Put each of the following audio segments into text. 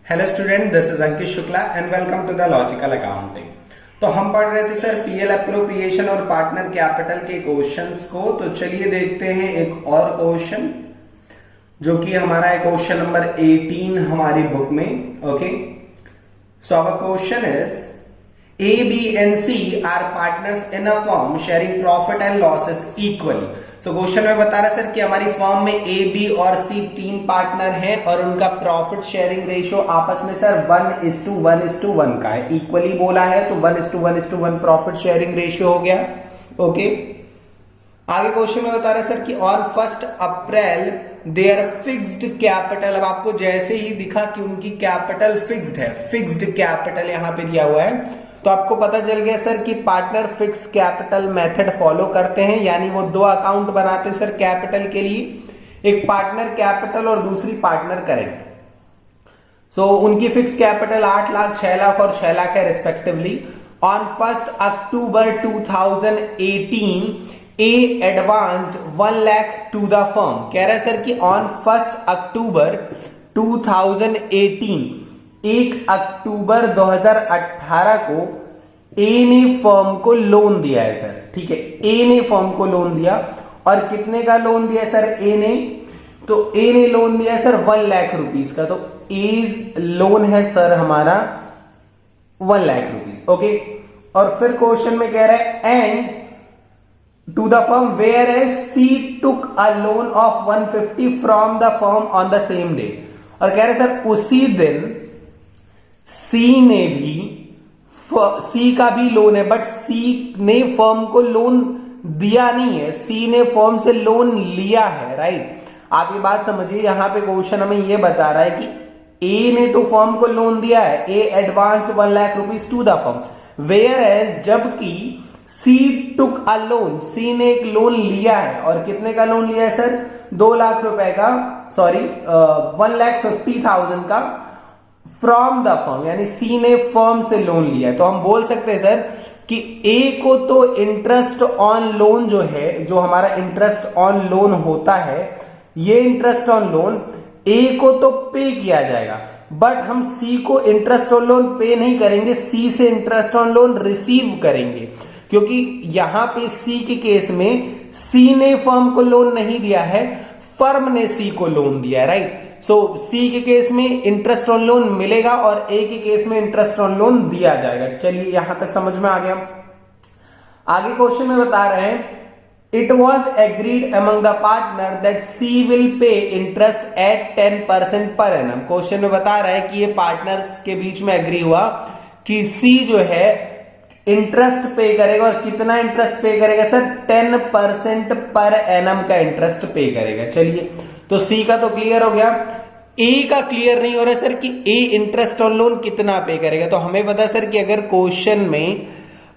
Hello student, this is Ankit Shukla and welcome to the logical accounting. तो हम पढ़ रहे थे सर पीएल अप्रोप्रिएशन और पार्टनर कैपिटल के क्वेश्चंस को। तो चलिए देखते हैं एक और क्वेश्चन जो कि हमारा है क्वेश्चन नंबर 18 हमारी बुक में। Okay, so our question is A, B and C are partners in a firm sharing profit and losses equally. So question में बता रहा है सर कि हमारी फर्म में A, B और C तीन पार्टनर हैं और उनका प्रॉफिट शेयरिंग रेशियो आपस में सर 1:1:1 का है। इक्वली बोला है तो 1:1:1 प्रॉफिट शेयरिंग रेशियो हो गया। ओके, आगे क्वेश्चन में बता रहा है सर कि on 1 April there fixed capital. अब आपको जैसे ही दिखा कि उनकी कैपिटल फिक्स्ड है, फिक्स्ड कैपिटल यहां पे दिया हुआ है, तो आपको पता चल गया सर कि partner fix capital method follow करते हैं, यानी वो दो अकाउंट बनाते हैं सर कैपिटल के लिए, एक पार्टनर कैपिटल और दूसरी पार्टनर करंट। सो उनकी फिक्स कैपिटल 8 लाख, 6 लाख और 6 लाख है respectively. On 1 October 2018 a advanced 1 lakh to the firm. कह रहा है सर कि ऑन 1 अक्टूबर 2018 1 अक्टूबर 2018 को ए ने फर्म को लोन दिया है सर। ठीक है, ए ने फर्म को लोन दिया और कितने का लोन दिया है सर ए ने? तो ए ने लोन दिया है सर 1 लाख रुपीस का। तो एज लोन है सर हमारा 1 लाख रुपीस। ओके, और फिर क्वेश्चन में कह रहा है and to the firm whereas C took a loan of 150 from the firm on the same day. और कह रहे सर उसी दिन सी ने भी, सी का भी लोन है बट सी ने फर्म को लोन दिया नहीं है, सी ने फर्म से लोन लिया है। राइट, आप ये बात समझिए, यहां पे क्वेश्चन हमें ये बता रहा है कि ए ने तो फर्म को लोन दिया है, a advance 1 lakh rupees to the firm, whereas जबकि सी टुक अ लोन, सी ने एक लोन लिया है और कितने का लोन लिया है सर? 2 लाख रुपए का, सॉरी 1,50,000 का फ्रॉम द फर्म, यानी सी ने फर्म से लोन लिया है। तो हम बोल सकते हैं सर कि ए को तो इंटरेस्ट ऑन लोन जो है, जो हमारा इंटरेस्ट ऑन लोन होता है, ये इंटरेस्ट ऑन लोन ए को तो पे किया जाएगा, बट हम सी को इंटरेस्ट ऑन लोन पे नहीं करेंगे, सी से इंटरेस्ट ऑन लोन रिसीव करेंगे, क्योंकि यहां पे सी के केस में सी ने फर्म को लोन नहीं दिया है, फर्म ने सी को लोन दिया है। राइट, सो सी के केस में इंटरेस्ट ऑन लोन मिलेगा और ए के केस में इंटरेस्ट ऑन लोन दिया जाएगा। चलिए यहां तक समझ में आ गया। आगे क्वेश्चन में बता रहे हैं it was agreed among the partner that C will pay interest at 10% per annum. Question में बता रहा है कि ये पार्टनर्स के बीच में एग्री हुआ कि सी जो है इंटरेस्ट पे करेगा, और कितना इंटरेस्ट पे करेगा सर? 10% पर एनम का इंटरेस्ट पे करेगा। चलिए, तो सी का तो क्लियर हो गया, ए का क्लियर नहीं हो रहा सर कि ए इंटरेस्ट ऑन लोन कितना पे करेगा। तो हमें पता सर कि अगर क्वेश्चन में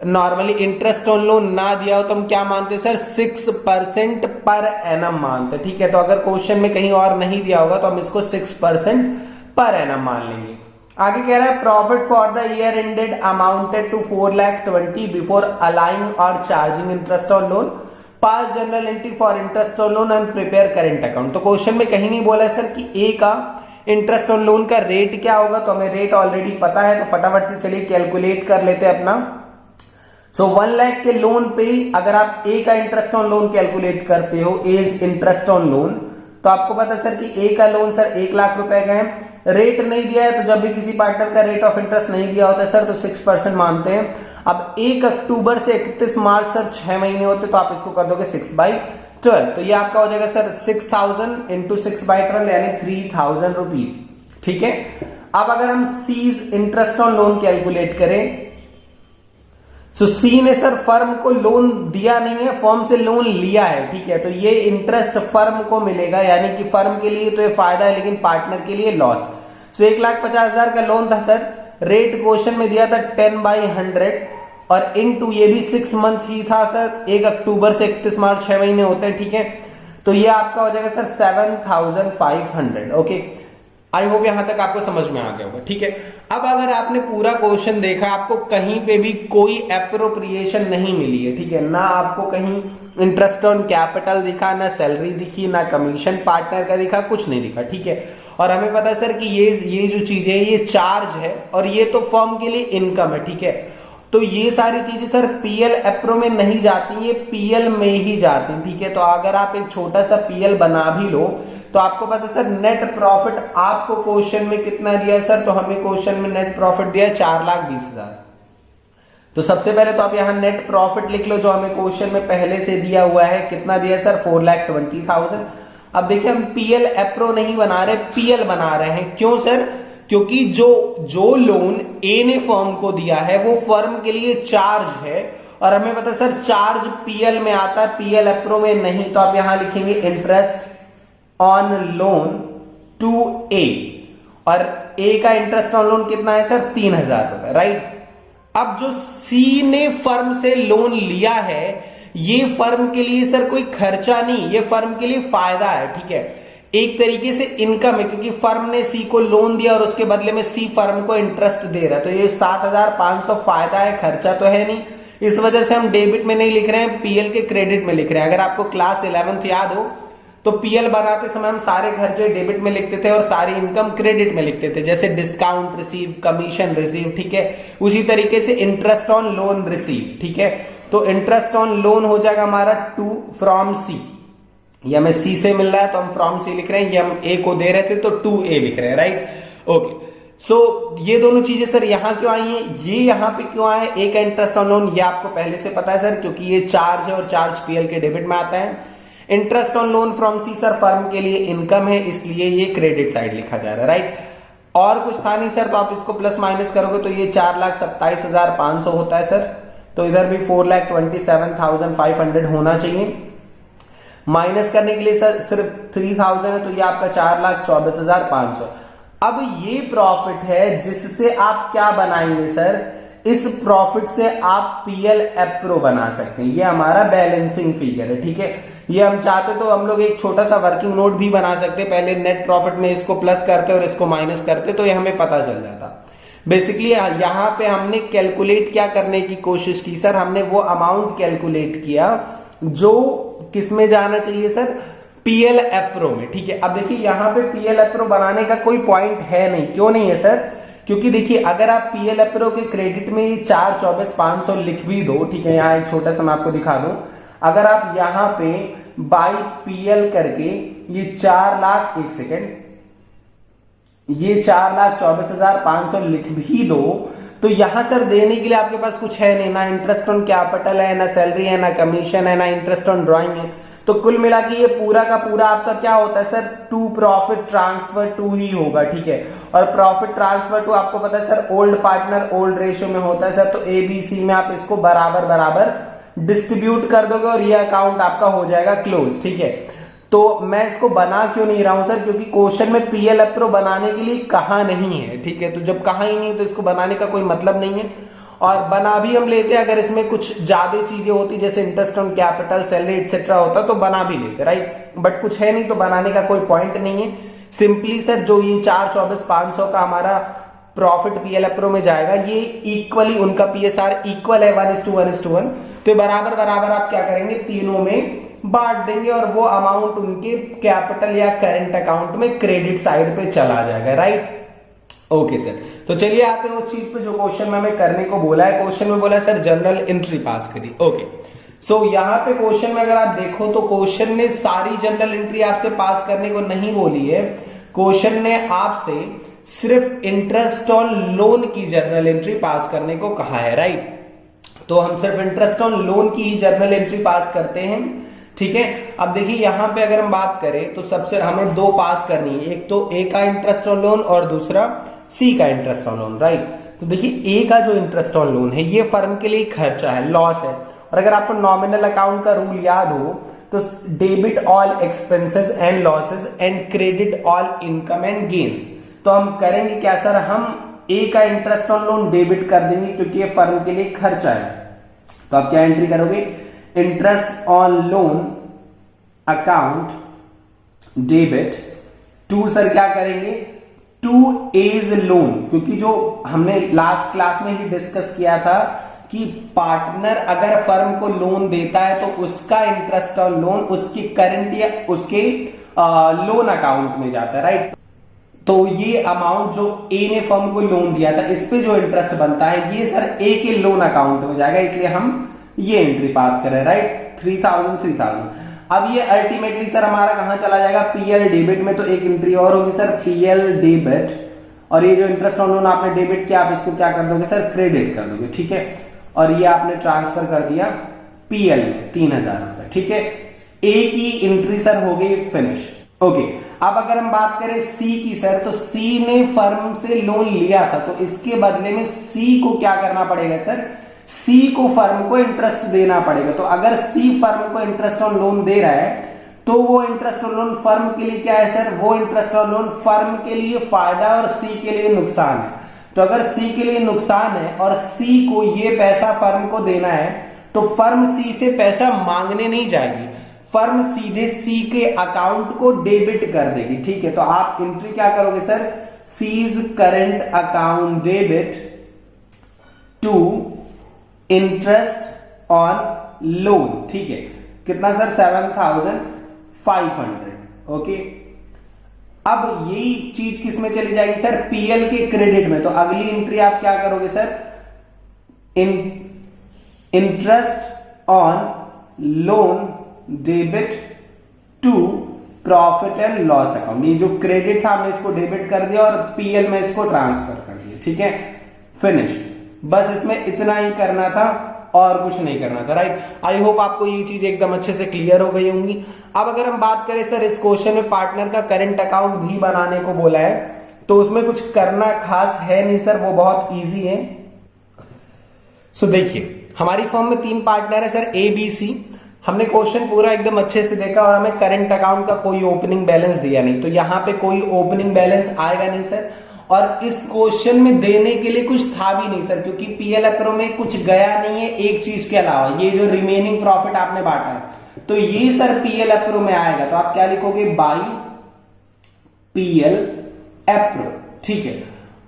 नॉर्मली इंटरेस्ट ऑन लोन ना दिया हो तो हम क्या मानते सर? 6% पर एनम मानते। ठीक है, तो अगर क्वेश्चन में कहीं और नहीं दिया होगा तो हम इसको 6% पर एनम मान लेंगे। आगे कह रहा है profit for the year ended amounted to 4,20,000 before allowing और charging interest on loan, pass journal entry for interest on loan and prepare current account. तो क्वेश्चन में कहीं नहीं बोला है सर कि ए का इंटरेस्ट ऑन लोन का रेट क्या होगा, तो हमें रेट ऑलरेडी पता है, तो फटाफट से चलिए कैलकुलेट कर लेते हैं अपना। सो 1 लाख के लोन पे अगर आप ए का इंटरेस्ट ऑन लोन कैलकुलेट करते हो एज इंटरेस्ट ऑन लोन, तो आपको पता सर कि ए का लोन सर 1 लाख रुपए का है, रेट नहीं दिया है, तो जब भी किसी पार्टनर का रेट ऑफ इंटरेस्ट नहीं दिया होता है सर तो 6% मानते हैं। अब 1 अक्टूबर से 31 मार्च सर 6 महीने होते, तो आप इसको कर दोगे 6/12, तो ये आपका हो जाएगा सर 6,000 इंटू 6/12 यानी 3,000 रुपीज। ठीक है, अब अगर हम C's interest on loan calculate करें, तो सी ने सर फर्म को लोन दिया नहीं है, फर्म से लोन लिया है। ठीक है, तो ये इंटरेस्ट फर्म को मिलेगा, यानी कि फर्म के लिए तो ये फायदा है लेकिन पार्टनर के लिए लॉस। सो 1,50,000 का लोन था सर, रेट क्वेश्चन में दिया था 10/100 और इनटू ये भी 6 मंथ ही था सर, 1 अक्टूबर से 31 मार्च 6 महीने होते हैं। ठीक है, तो ये आपका हो जाएगा सर 7,500। ओके, आई होप यहां तक आपको समझ में आ गया होगा। ठीक है, अब अगर आपने पूरा क्वेश्चन देखा, आपको कहीं पे भी कोई एप्रोप्रिएशन नहीं मिली है। ठीक है, ना आपको कहीं इंटरेस्ट ऑन कैपिटल दिखा, ना सैलरी दिखी, ना कमीशन पार्टनर का दिखा, कुछ नहीं दिखा। ठीक है, और हमें पता है सर कि ये जो चीज है ये चार्ज है और ये तो फर्म के लिए इनकम है, ठीक है। तो ये सारी चीजें सर पीएल एप्रो में नहीं जाती, ये पीएल में ही जाती, ठीक है। तो अगर आप एक छोटा सा पीएल बना भी लो तो आपको पता है सर नेट प्रॉफिट आपको क्वेश्चन में कितना दिया है सर, तो हमें क्वेश्चन में नेट प्रॉफिट दिया है 4,20,000। तो सबसे पहले तो आप यहां नेट प्रॉफिट लिख लो जो हमें क्वेश्चन में पहले से दिया हुआ है, कितना दिया है सर 4,20,000। अब देखिए हम पीएल एप्रो नहीं बना रहे, पीएल बना रहे हैं। क्यों सर? क्योंकि जो लोन ए ने फर्म को दिया है वो फर्म के लिए चार्ज है और हमें पता है सर चार्ज पीएल में आता है, पीएल एप्रो में नहीं। तो आप यहां लिखेंगे इंटरेस्ट ऑन लोन टू ए, और ए का इंटरेस्ट ऑन लोन कितना है सर 3,000 रुपए, राइट। अब जो सी ने फर्म से लोन लिया है ये फर्म के लिए सर कोई खर्चा नहीं, ये फर्म के लिए फायदा है, ठीक है। एक तरीके से इनकम है क्योंकि फर्म ने सी को लोन दिया और उसके बदले में सी फर्म को इंटरेस्ट दे रहा है। तो ये 7,500 फायदा है, खर्चा तो है नहीं। इस वजह से हम डेबिट में नहीं लिख रहे हैं, पीएल के क्रेडिट में लिख रहे हैं। अगर आपको क्लास 11th याद हो तो पीएल बनाते समय हम सारे खर्चे डेबिट में लिखते थे और सारी इनकम क्रेडिट में लिखते थे, जैसे डिस्काउंट रिसीव, कमीशन रिसीव, ठीक है। उसी तरीके से इंटरेस्ट ऑन लोन रिसीव, ठीक है। तो इंटरेस्ट ऑन लोन हो जाएगा हमारा टू फ्रॉम सी, ये हमें सी से मिल रहा है तो हम फ्रॉम सी लिख रहे हैं, ये हम ए को दे रहे थे तो टू ए लिख रहे हैं, राइट। ओके, सो ये दोनों चीजें सर यहां क्यों आई हैं, ये यहां पे क्यों आए, ए का इंटरेस्ट ऑन लोन ये आपको पहले से पता है सर, क्योंकि ये चार्ज है और चार्ज पीएल के डेबिट में आता है। Interest on loan from C sir firm के लिए इनकम है, इसलिए ये क्रेडिट साइड लिखा जा रहा है, राइट। और कुछ था नहीं सर, तो आप इसको प्लस माइनस करोगे तो ये 4,27,500 होता है सर। तो इधर भी 4,27,500 होना चाहिए। माइनस करने के लिए सर सिर्फ 3,000 है तो ये आपका 4,24,500। अब ये प्रॉफिट है जिससे आप क्या बनाएंगे सर, इस प्रॉफिट से आप पीएल एप्रो बना सकते हैं। ये हमारा बैलेंसिंग फिगर है, ठीक है। ये हम चाहते तो हम लोग एक छोटा सा वर्किंग नोट भी बना सकते, पहले नेट प्रॉफिट में इसको प्लस करते और इसको माइनस करते तो ये हमें पता चल जाता। बेसिकली यहां पे हमने कैलकुलेट क्या करने की कोशिश की सर, हमने वो अमाउंट कैलकुलेट किया जो किस में जाना चाहिए सर, पीएल एप्रो में, ठीक है। अब देखिए यहां पे पीएल एप्रो बनाने का कोई पॉइंट है नहीं, क्यों नहीं है सर, क्योंकि देखिए अगर आप पीएल एप्रो के क्रेडिट में 4,24,500 लिख भी दो, ठीक है। यहां एक छोटा सा मैं आपको दिखा दूं, अगर आप यहां पे बाई पीएल करके ये 4 लाख, एक सेकेंड, ये 4,24,500 लिख भी दो तो यहां सर देने के लिए आपके पास कुछ है नहीं, ना इंटरेस्ट ऑन कैपिटल है, ना सैलरी है, ना कमीशन है, ना इंटरेस्ट ऑन ड्राइंग है। तो कुल मिला के ये पूरा का पूरा आपका क्या होता है sir, to profit transfer to ही होगा, ठीक है। और प्रॉफिट ट्रांसफर टू आपको पता है sir old partner old ratio में होता है सर। तो एबीसी में आप इसको बराबर बराबर डिस्ट्रीब्यूट कर दोगे और ये अकाउंट आपका हो जाएगा क्लोज, ठीक है। तो मैं इसको बना क्यों नहीं रहा हूं सर, क्योंकि क्वेश्चन में पीएल एप्रो बनाने के लिए कहा नहीं है, ठीक है। तो जब कहा ही नहीं तो इसको बनाने का कोई मतलब नहीं है। और बना भी हम लेते अगर इसमें कुछ ज्यादा चीजें होती जैसे interest on capital, salary etcetera होता तो बना भी लेते, राइट। बट कुछ है नहीं तो बनाने का कोई पॉइंट नहीं है। सिंपली सर जो ये 4,24,500 का हमारा प्रॉफिट पीएल एप्रो में जाएगा, ये इक्वली उनका पीएसआर इक्वल है 1:1:1। तो बराबर बराबर आप क्या करेंगे, तीनों में बांट देंगे और वो अमाउंट उनके कैपिटल या करंट अकाउंट में क्रेडिट साइड पे चला जाएगा, राइट। ओके सर, तो चलिए आते हैं उस चीज पे जो क्वेश्चन में हमें करने को बोला है। क्वेश्चन में बोला है सर जनरल एंट्री पास करिए। ओके, सो यहां पे क्वेश्चन में अगर आप देखो तो क्वेश्चन ने सारी जनरल एंट्री आपसे पास करने को नहीं बोली है। क्वेश्चन ने आपसे सिर्फ इंटरेस्ट ऑन लोन की जनरल एंट्री पास करने को कहा है, राइट। तो हम सिर्फ इंटरेस्ट ऑन लोन की ही जनरल एंट्री पास करते हैं, ठीक है। अब देखिए यहां पे अगर हम बात करें तो सबसे हमें दो पास करनी है, एक तो ए का इंटरेस्ट ऑन लोन और दूसरा सी का इंटरेस्ट ऑन लोन, राइट। तो देखिए ए का जो इंटरेस्ट ऑन लोन है ये फर्म के लिए खर्चा है, लॉस है। और अगर आपको नॉमिनल अकाउंट का रूल याद हो तो debit all expenses and losses and credit all income and gains. तो हम करेंगे क्या सर, हम ए का इंटरेस्ट ऑन लोन डेबिट कर देंगे क्योंकि ये फर्म के लिए खर्चा है। तो आप क्या एंट्री करोगे, interest on loan account debit to, sir क्या करेंगे, टू एज लोन, क्योंकि जो हमने लास्ट क्लास में ही डिस्कस किया था कि पार्टनर अगर फर्म को लोन देता है तो उसका इंटरेस्ट ऑन लोन उसकी करंट या उसके लोन अकाउंट में जाता है, राइट। तो ये अमाउंट जो ए ने फर्म को लोन दिया था इस पे जो इंटरेस्ट बनता है ये सर ए के लोन अकाउंट में जाएगा, इसलिए हम ये एंट्री पास करें, राइट। 3000। अब ये अल्टीमेटली सर हमारा कहां चला जाएगा, पीएल डेबिट में। तो एक एंट्री और होगी सर पीएल डेबिट, और ये जो इंटरेस्ट ऑन लोन आपने डेबिट किया आप इसको क्या कर दोगे सर, क्रेडिट कर दोगे, ठीक है। और ये आपने ट्रांसफर कर दिया पीएल में 3000 रुपए, ठीक है। ए की एंट्री सर हो गई फिनिश, ओके। अब अगर हम बात करें सी की सर, तो सी ने फर्म से लोन लिया था, तो इसके बदले में सी को क्या करना पड़ेगा सर, सी को फर्म को इंटरेस्ट देना पड़ेगा। तो अगर सी फर्म को इंटरेस्ट ऑन लोन दे रहा है तो वो इंटरेस्ट ऑन लोन फर्म के लिए क्या है सर, वो इंटरेस्ट ऑन लोन फर्म के लिए फायदा और सी के लिए नुकसान है। तो अगर सी के लिए नुकसान है और सी को ये पैसा फर्म को देना है तो फर्म सी से पैसा मांगने नहीं जाएगी, फर्म सीधे सी के अकाउंट को डेबिट कर देगी, ठीक है। तो आप एंट्री क्या करोगे sir, C's current account debit to interest on loan, ठीक है। कितना सर, 7500, ओके। अब यही चीज किस में चली जाएगी सर, पीएल के क्रेडिट में। तो अगली एंट्री आप क्या करोगे sir, interest on loan debit to profit and loss account. ये जो क्रेडिट था हमने इसको डेबिट कर दिया और पीएल में इसको ट्रांसफर कर दिया, ठीक है, फिनिश। बस इसमें इतना ही करना था और कुछ नहीं करना था, राइट। आई होप आपको ये चीज एकदम अच्छे से क्लियर हो गई होंगी। अब अगर हम बात करें सर, इस क्वेश्चन में पार्टनर का करंट अकाउंट भी बनाने को बोला है, तो उसमें कुछ करना खास है नहीं सर, वो बहुत इजी है। सो देखिए हमारी फर्म में 3 पार्टनर है सर, ए बी सी। हमने क्वेश्चन पूरा एकदम अच्छे से देखा और हमें करंट अकाउंट का कोई ओपनिंग बैलेंस दिया नहीं, तो यहां पे कोई ओपनिंग बैलेंस आएगा नहीं सर। और इस क्वेश्चन में देने के लिए कुछ था भी नहीं सर, क्योंकि पीएल अप्रो में कुछ गया नहीं है एक चीज के अलावा, ये जो रिमेनिंग प्रॉफिट आपने बांटा है, तो ये सर पीएल अप्रो में आएगा। तो आप क्या लिखोगे, बाई पीएल अप्रो, ठीक है।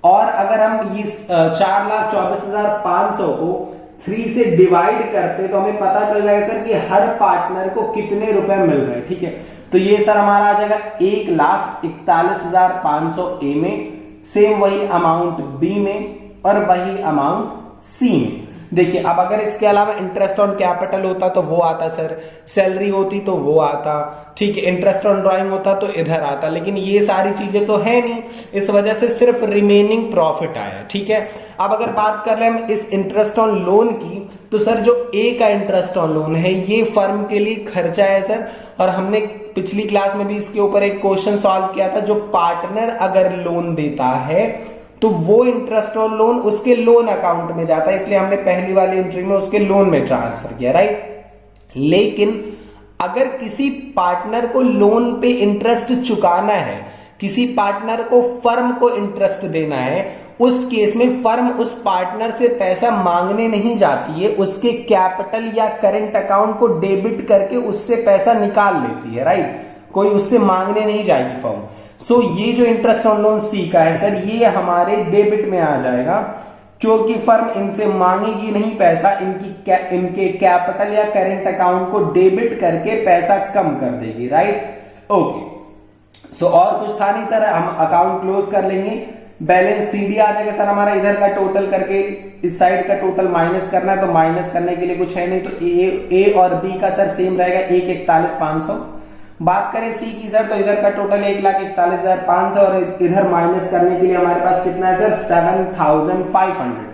और अगर हम इस 4,24,500 को 3 से डिवाइड करते तो हमें पता चल जाएगा सर कि हर पार्टनर को कितने रुपए मिल रहे हैं, ठीक है। तो ये सर हमारा आ जाएगा 1,41,500 ए में, सेम वही अमाउंट बी में और वही अमाउंट सी में। देखिए अब अगर इसके अलावा इंटरेस्ट ऑन कैपिटल होता तो वो आता सर, सैलरी होती तो वो आता, ठीक है, इंटरेस्ट ऑन ड्राइंग होता तो इधर आता, लेकिन ये सारी चीजें तो है नहीं, इस वजह से सिर्फ रिमेनिंग प्रॉफिट आया, ठीक है। अब अगर बात कर रहे हैं हम इस इंटरेस्ट ऑन लोन की, तो सर जो ए का इंटरेस्ट ऑन लोन है ये फर्म के लिए खर्चा है सर, और हमने पिछली क्लास में भी इसके ऊपर एक क्वेश्चन सॉल्व किया था, जो पार्टनर अगर लोन देता है तो वो इंटरेस्ट ऑन लोन उसके लोन अकाउंट में जाता है, इसलिए हमने पहली वाली एंट्री में उसके लोन में ट्रांसफर किया, राइट। लेकिन अगर किसी पार्टनर को लोन पे इंटरेस्ट चुकाना है, किसी पार्टनर को फर्म को इंटरेस्ट देना है, उस केस में फर्म उस पार्टनर से पैसा मांगने नहीं जाती है, उसके कैपिटल या करंट अकाउंट को डेबिट करके उससे पैसा निकाल लेती है, राइट। कोई उससे मांगने नहीं जाएगी फर्म। सो ये जो इंटरेस्ट ऑन लोन सी का है सर, ये हमारे डेबिट में आ जाएगा, क्योंकि फर्म इनसे मांगेगी नहीं पैसा, इनके कैपिटल या करंट अकाउंट को डेबिट करके पैसा कम कर देगी, राइट। ओके, सो और कुछ था नहीं सर, हम अकाउंट क्लोज कर लेंगे, बैलेंस सीडी आ जाएगा सर हमारा, इधर का टोटल करके इस साइड का टोटल माइनस करना है, तो माइनस करने के लिए कुछ है नहीं, तो ए और बी का सर सेम रहेगा 1,41,500। बात करें सी की सर, तो इधर का टोटल 1,41,500 और इधर माइनस करने के लिए हमारे पास कितना है सर, 7,500।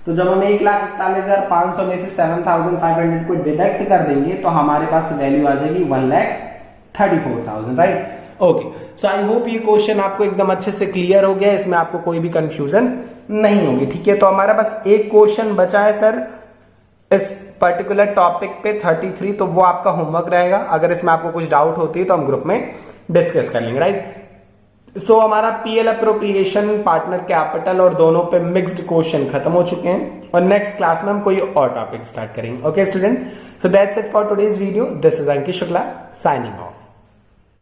तो जब हम 1,41,500 में से 7,500 को डिडक्ट कर देंगे तो हमारे पास वैल्यू आ जाएगी 1,34,000, right. Okay, so I hope ये क्वेश्चन आपको एकदम अच्छे से क्लियर हो गया, इसमें आपको कोई भी कंफ्यूजन नहीं होगी, ठीक है। तो हमारा बस एक क्वेश्चन बचा है सर इस पर्टिकुलर टॉपिक पे 33, तो वो आपका होमवर्क रहेगा। अगर इसमें आपको कुछ डाउट होती है तो हम ग्रुप में डिस्कस कर लेंगे, राइट। सो हमारा पीएल अप्रोप्रिएशन, पार्टनर कैपिटल और दोनों पे मिक्स्ड क्वेश्चन खत्म हो चुके हैं, और नेक्स्ट क्लास में हम कोई और टॉपिक स्टार्ट करेंगे। Okay student, so that's it for today's video. This is Ankit Shukla signing off.